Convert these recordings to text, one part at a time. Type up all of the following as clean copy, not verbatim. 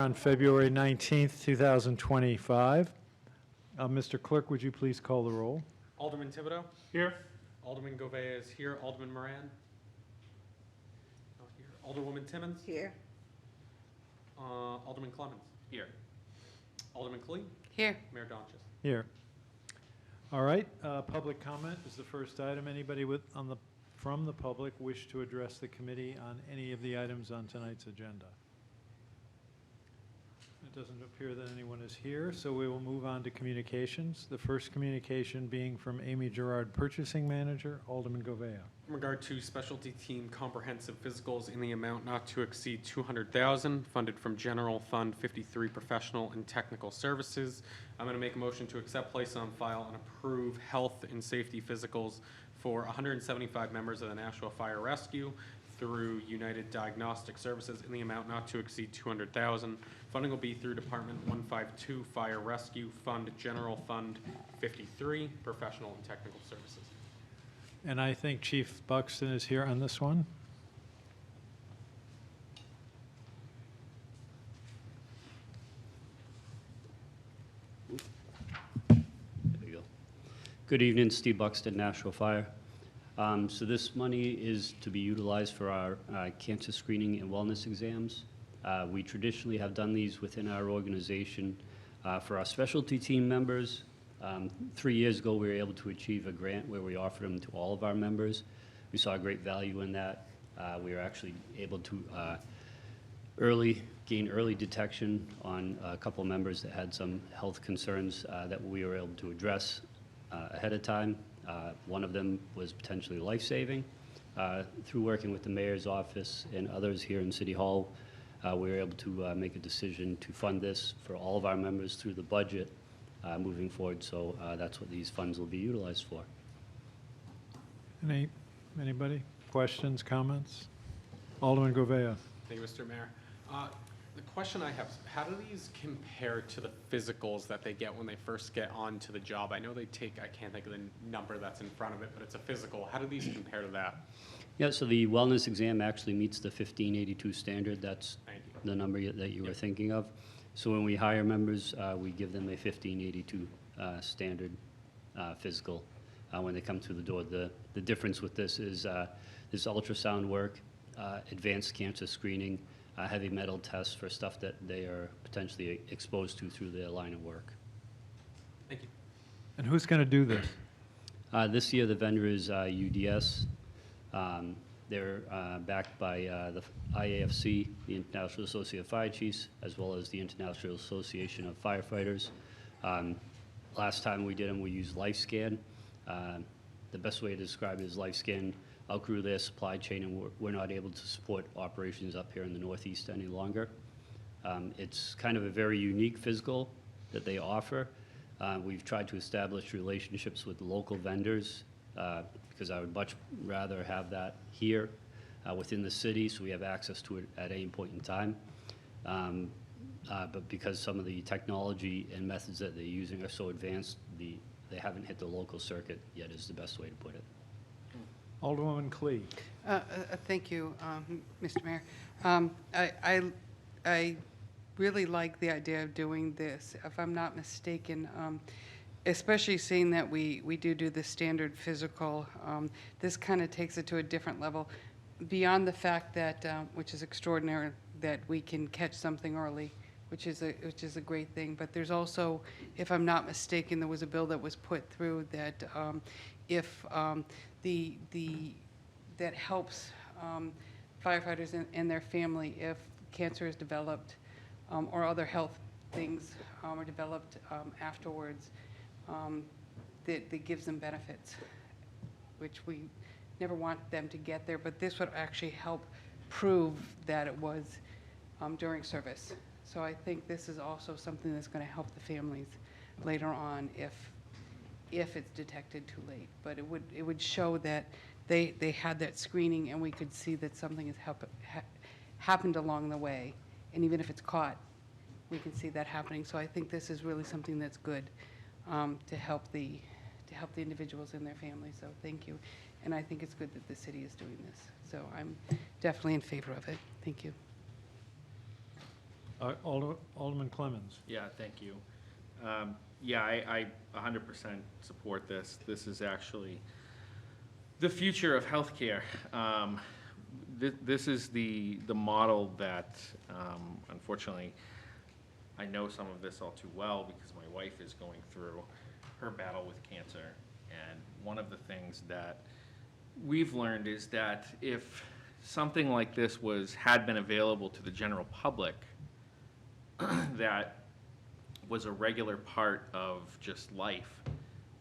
On February 19th, 2025. Mr. Clerk, would you please call the roll? Alderman Thibodeau? Here. Alderman GOV is here. Alderman Moran? Not here. Alderwoman Timmons? Here. Alderman Clemens? Here. Alderman Klee? Here. Mayor Donches? Here. All right, public comment is the first item. Anybody from the public wish to address the committee on any of the items on tonight's agenda? It doesn't appear that anyone is here, so we will move on to communications. The first communication being from Amy Gerard, Purchasing Manager. Alderman Govea. In regard to specialty team comprehensive physicals in the amount not to exceed $200,000, funded from General Fund 53 Professional and Technical Services, I'm going to make a motion to accept, place on file, and approve health and safety physicals for 175 members of the Nashua Fire Rescue through United Diagnostic Services in the amount not to exceed $200,000. Funding will be through Department 152 Fire Rescue Fund, General Fund 53, Professional and Technical Services. And I think Chief Buxton is here on this one. There we go. Good evening, Steve Buxton, Nashua Fire. So this money is to be utilized for our cancer screening and wellness exams. We traditionally have done these within our organization for our specialty team members. 3 years ago, we were able to achieve a grant where we offered them to all of our members. We saw great value in that. We were actually able to gain early detection on a couple of members that had some health concerns that we were able to address ahead of time. One of them was potentially life-saving. Through working with the mayor's office and others here in City Hall, we were able to make a decision to fund this for all of our members through the budget moving forward. So that's what these funds will be utilized for. Anybody? Questions, comments? Alderman Govea. Thank you, Mr. Mayor. The question I have is, how do these compare to the physicals that they get when they first get onto the job? I know they take, I can't think of the number that's in front of it, but it's a physical. How do these compare to that? Yeah, so the wellness exam actually meets the 1582 standard. That's the number that you were thinking of. So when we hire members, we give them a 1582 standard physical when they come through the door. The difference with this is this ultrasound work, advanced cancer screening, heavy metal tests for stuff that they are potentially exposed to through their line of work. Thank you. And who's going to do this? This year, the vendor is UDS. They're backed by the IAFC, the International Association of Fire Chiefs, as well as the International Association of Firefighters. Last time we did them, we used LifeScan. The best way to describe it is LifeScan outgrew their supply chain, and we're not able to support operations up here in the Northeast any longer. It's kind of a very unique physical that they offer. We've tried to establish relationships with local vendors because I would much rather have that here within the city so we have access to it at any point in time. But because some of the technology and methods that they're using are so advanced, they haven't hit the local circuit yet is the best way to put it. Alderwoman Klee. Thank you, Mr. Mayor. I really like the idea of doing this. If I'm not mistaken, especially seeing that we do the standard physical, this kind of takes it to a different level. Beyond the fact that, which is extraordinary, that we can catch something early, which is a great thing. But there's also, if I'm not mistaken, there was a bill that was put through that if that helps firefighters and their family if cancer is developed or other health things are developed afterwards, that gives them benefits, which we never want them to get there, but this would actually help prove that it was during service. So I think this is also something that's going to help the families later on if it's detected too late. But it would show that they had that screening and we could see that something has happened along the way. And even if it's caught, we can see that happening. So I think this is really something that's good to help the individuals and their families. So thank you. And I think it's good that the city is doing this. So I'm definitely in favor of it. Thank you. Alderman Clemmons. Yeah, thank you. Yeah, I 100% support this. This is actually the future of healthcare. This is the model that, unfortunately, I know some of this all too well because my wife is going through her battle with cancer. And one of the things that we've learned is that if something like this had been available to the general public, that was a regular part of just life,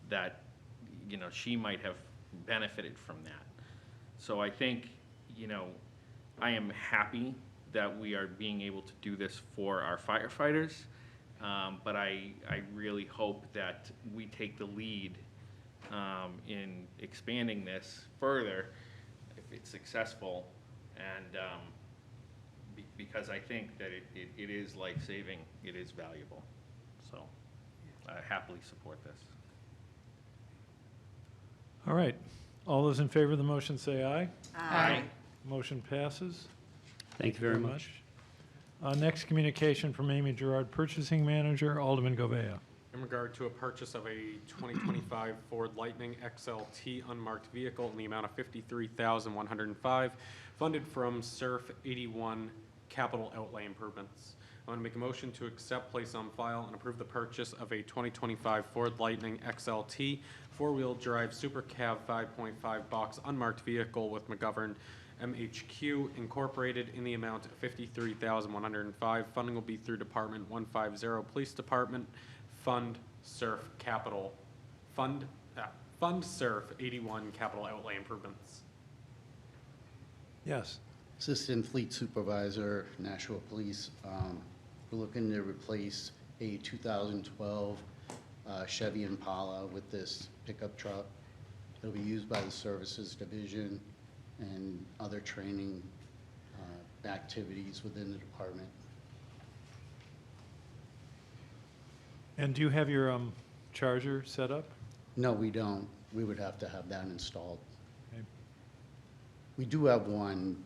that, you know, she might have benefited from that. So I think, you know, I am happy that we are being able to do this for our firefighters, but I really hope that we take the lead in expanding this further if it's successful, and because I think that it is life-saving, it is valuable. So I happily support this. All right. All those in favor of the motion say aye. Aye. Motion passes. Thank you very much. Next communication from Amy Gerard, Purchasing Manager, Alderman Govea. In regard to a purchase of a 2025 Ford Lightning XLT unmarked vehicle in the amount of $53,105, funded from SURF 81 capital outlay improvements. I'm going to make a motion to accept, place on file, and approve the purchase of a 2025 Ford Lightning XLT four-wheel drive Super Cab 5.5 box unmarked vehicle with McGovern MHQ Incorporated in the amount of $53,105. Funding will be through Department 150, Police Department, Fund SURF Capital, Fund SURF 81 capital outlay improvements. Yes. Assistant Fleet Supervisor, Nashua Police. We're looking to replace a 2012 Chevy Impala with this pickup truck. It'll be used by the Services Division and other training activities within the department. And do you have your charger set up? No, we don't. We would have to have that installed. Okay. We do have one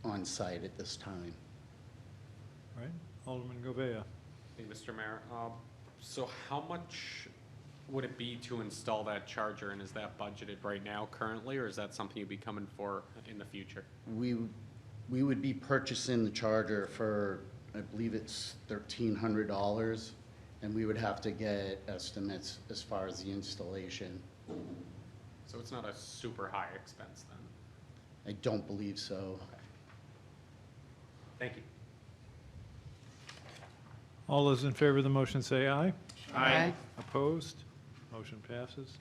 on site at this time. All right. Alderman Govea. Hey, Mr. Mayor, so how much would it be to install that charger, and is that budgeted right now currently, or is that something you'd be coming for in the future? We would be purchasing the charger for, I believe it's $1,300, and we would have to get estimates as far as the installation. So it's not a super high expense then? I don't believe so. Okay. Thank you. All those in favor of the motion say aye. Aye. Opposed? Motion passes.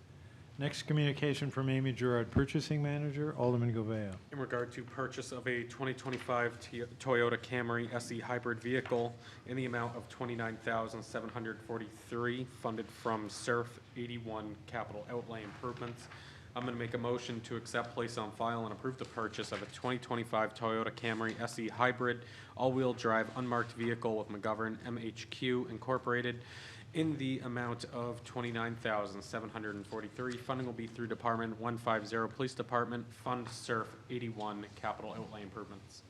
Next communication from Amy Gerard, Purchasing Manager, Alderman Govea. In regard to purchase of a 2025 Toyota Camry SE hybrid vehicle in the amount of $29,743, funded from SURF 81 capital outlay improvements. I'm going to make a motion to accept, place on file, and approve the purchase of a 2025 Toyota Camry SE hybrid all-wheel drive unmarked vehicle with McGovern MHQ Incorporated in the amount of $29,743. Funding will be through Department 150, Police Department, Fund SURF 81 capital outlay improvements.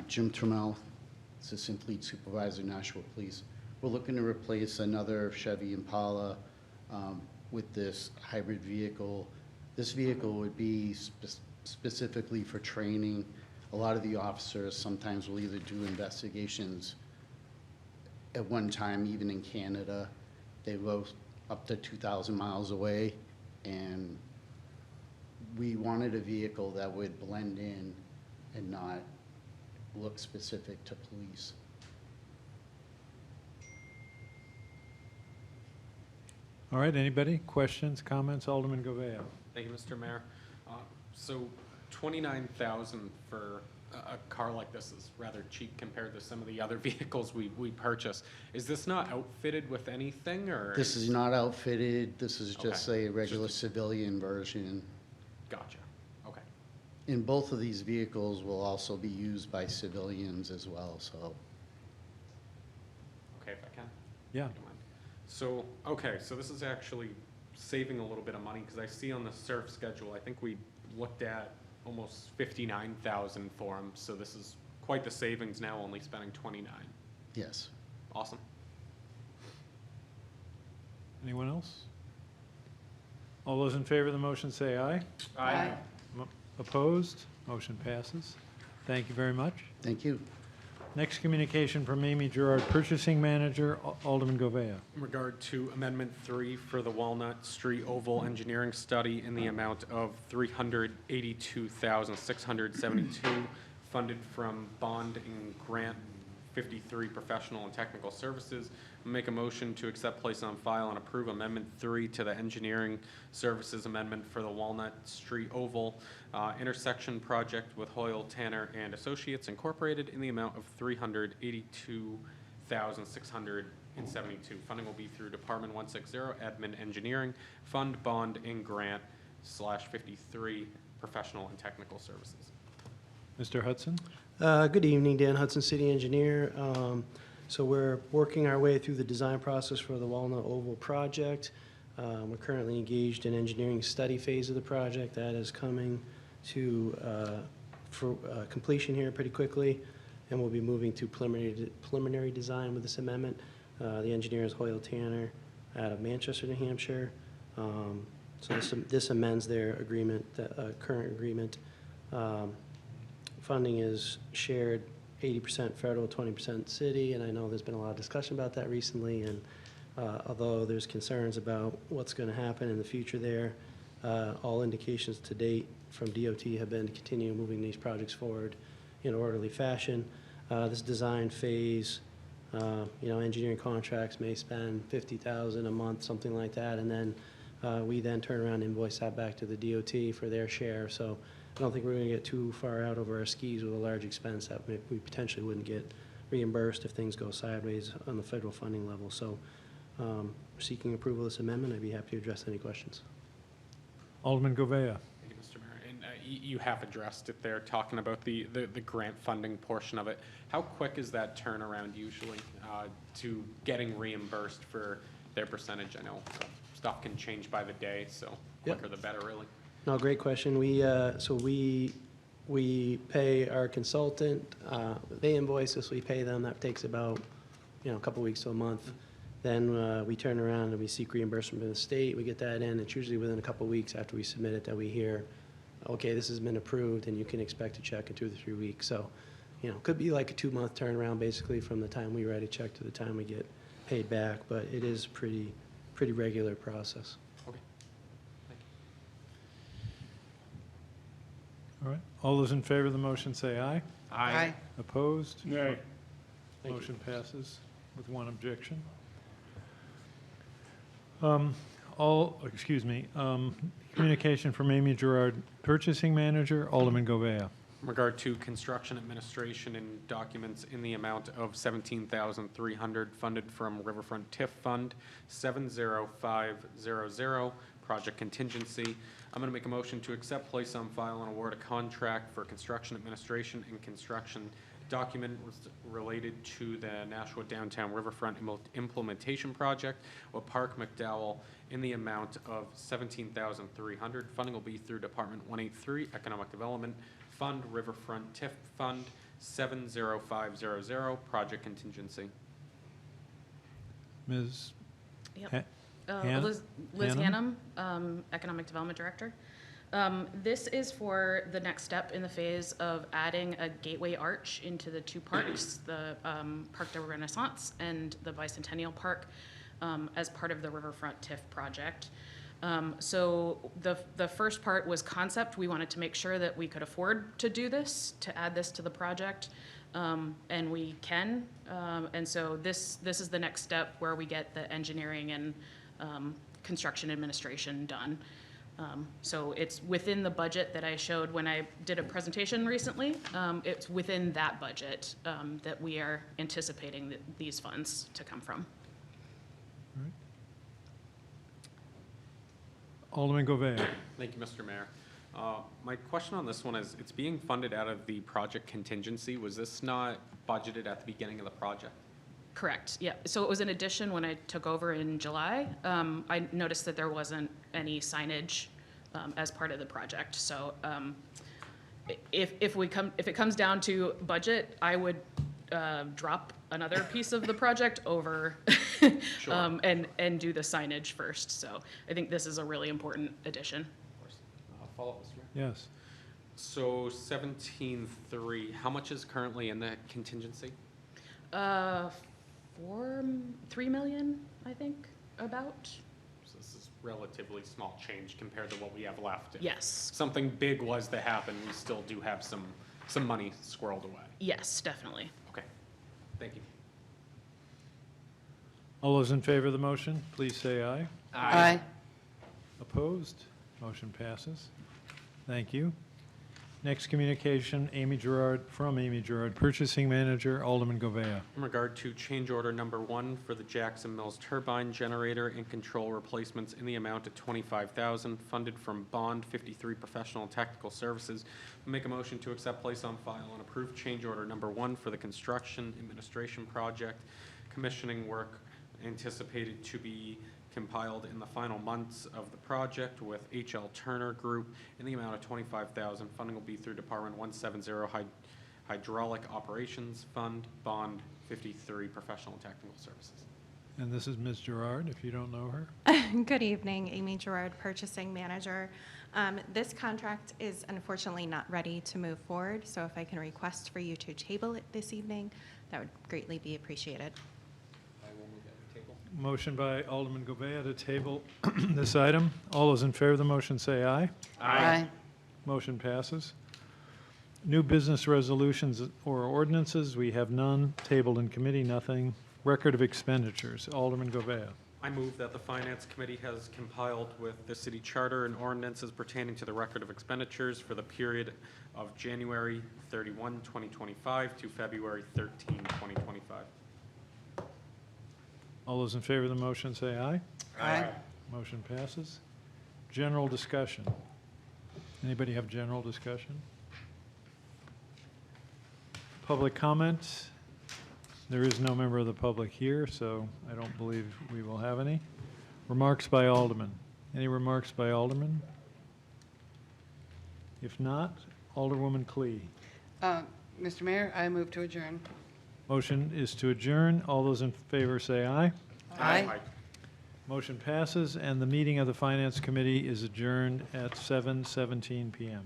Jim Trammell, Assistant Fleet Supervisor, Nashua Police. We're looking to replace another Chevy Impala with this hybrid vehicle. This vehicle would be specifically for training. A lot of the officers sometimes will either do investigations at one time, even in Canada. They go up to 2,000 miles away, and we wanted a vehicle that would blend in and not look specific to police. All right, anybody? Questions, comments? Alderman Govea. Thank you, Mr. Mayor. So $29,000 for a car like this is rather cheap compared to some of the other vehicles we purchase. Is this not outfitted with anything, or? This is not outfitted. This is just Okay. a regular civilian version. Gotcha. Okay. And both of these vehicles will also be used by civilians as well, so. Okay, if I can. Yeah. Don't mind. So, okay, so this is actually saving a little bit of money, because I see on the SURF schedule, I think we looked at almost $59,000 for them, so this is quite the savings now, only spending 29. Yes. Awesome. Anyone else? All those in favor of the motion say aye. Aye. Opposed? Motion passes. Thank you very much. Thank you. Next communication from Amy Gerard, Purchasing Manager, Alderman Govea. In regard to Amendment 3 for the Walnut Street Oval Engineering Study in the amount of $382,672, funded from Bond and Grant 53 Professional and Technical Services. Make a motion to accept, place on file, and approve Amendment 3 to the Engineering Services Amendment for the Walnut Street Oval intersection project with Hoyle, Tanner and Associates Incorporated in the amount of $382,672. Funding will be through Department 160, Admin Engineering, Fund, Bond, and Grant /53 Professional and Technical Services. Mr. Hudson? Good evening, Dan Hudson, City Engineer. So we're working our way through the design process for the Walnut Oval project. We're currently engaged in engineering study phase of the project. That is coming to completion here pretty quickly, and we'll be moving to preliminary design with this amendment. The engineer is Hoyle Tanner out of Manchester, New Hampshire. So this amends their agreement, current agreement. Funding is shared 80% federal, 20% city, and I know there's been a lot of discussion about that recently, and although there's concerns about what's going to happen in the future there, all indications to date from DOT have been to continue moving these projects forward in orderly fashion. This design phase, engineering contracts may spend $50,000 a month, something like that, and then we then turn around and invoice that back to the DOT for their share. So I don't think we're going to get too far out over our skis with a large expense that we potentially wouldn't get reimbursed if things go sideways on the federal funding level. So seeking approval of this amendment, I'd be happy to address any questions. Alderman Govea. Thank you, Mr. Mayor. And you have addressed it there, talking about the grant funding portion of it. How quick is that turnaround usually to getting reimbursed for their percentage? I know stuff can change by the day, so quicker the better, really. No, great question. We pay our consultant, they invoice us, we pay them. That takes about, a couple weeks to a month. Then we turn around and we seek reimbursement from the state. We get that in. It's usually within a couple weeks after we submit it that we hear, okay, this has been approved and you can expect a check in 2 to 3 weeks. So, it could be like a 2-month turnaround basically from the time we write a check to the time we get paid back, but it is pretty regular process. Okay. Thank you. All right. All those in favor of the motion say aye. Aye. Opposed? Nay. Thank you. Motion passes with one objection. Communication from Amy Gerard, Purchasing Manager, Alderman Govea. In regard to construction administration and documents in the amount of $17,300 funded from Riverfront TIF Fund 70500, project contingency. I'm going to make a motion to accept, place on file, and award a contract for construction administration and construction document related to the Nashua Downtown Riverfront Implementation Project with Park McDowell in the amount of $17,300. Funding will be through Department 183, Economic Development Fund, Riverfront TIF Fund 70500, project contingency. Ms. Yep. Ha- Liz Hannum? Hannum, Economic Development Director. This is for the next step in the phase of adding a gateway arch into the 2 parks, the Parc de Renaissance and the Bicentennial Park, as part of the Riverfront TIF project. So the first part was concept. We wanted to make sure that we could afford to do this, to add this to the project, and we can. And so this is the next step where we get the engineering and construction administration done. So it's within the budget that I showed when I did a presentation recently. It's within that budget that we are anticipating these funds to come from. Alderman Govea. Thank you, Mr. Mayor. My question on this one is, it's being funded out of the project contingency. Was this not budgeted at the beginning of the project? Correct, yeah. So it was an addition when I took over in July. I noticed that there wasn't any signage as part of the project. So if it comes down to budget, I would drop another piece of the project over Sure. and do the signage first. So I think this is a really important addition. Of course. Follow up, Mr. Mayor. Yes. So 17.3, how much is currently in the contingency? 3 million, I think, about. So this is relatively small change compared to what we have left. If Yes, something big was to happen, we still do have some money squirreled away. yes, definitely. Okay, thank you. All those in favor of the motion, please say aye. Aye. Opposed? Motion passes. Thank you. Next communication, from Amy Gerard, Purchasing Manager, Alderman Govea. In regard to change order number 1 for the Jackson Mills turbine generator and control replacements in the amount of $25,000, funded from Bond 53 Professional and Technical Services, make a motion to accept, place on file, and approve change order number 1 for the construction administration project, commissioning work anticipated to be compiled in the final months of the project with H.L. Turner Group in the amount of $25,000. Funding will be through Department 170 Hydraulic Operations Fund, Bond 53 Professional and Technical Services. And this is Ms. Gerard, if you don't know her. Good evening, Amy Gerard, Purchasing Manager. This contract is unfortunately not ready to move forward, so if I can request for you to table it this evening, that would greatly be appreciated. I will move that to table. Motion by Alderman Govea to table this item. All those in favor of the motion say aye. Aye. Motion passes. New business resolutions or ordinances, we have none. Tabled in committee, nothing. Record of expenditures, Alderman Govea. I move that the Finance Committee has compiled with the city charter and ordinances pertaining to the record of expenditures for the period of January 31, 2025 to February 13, 2025. All those in favor of the motion say aye. Aye. Motion passes. General discussion. Anybody have general discussion? Public comment. There is no member of the public here, so I don't believe we will have any. Remarks by Alderman. Any remarks by Alderman? If not, Alderwoman Clee. Mr. Mayor, I move to adjourn. Motion is to adjourn. All those in favor say aye. Aye. Motion passes, and the meeting of the Finance Committee is adjourned at 7:17 PM.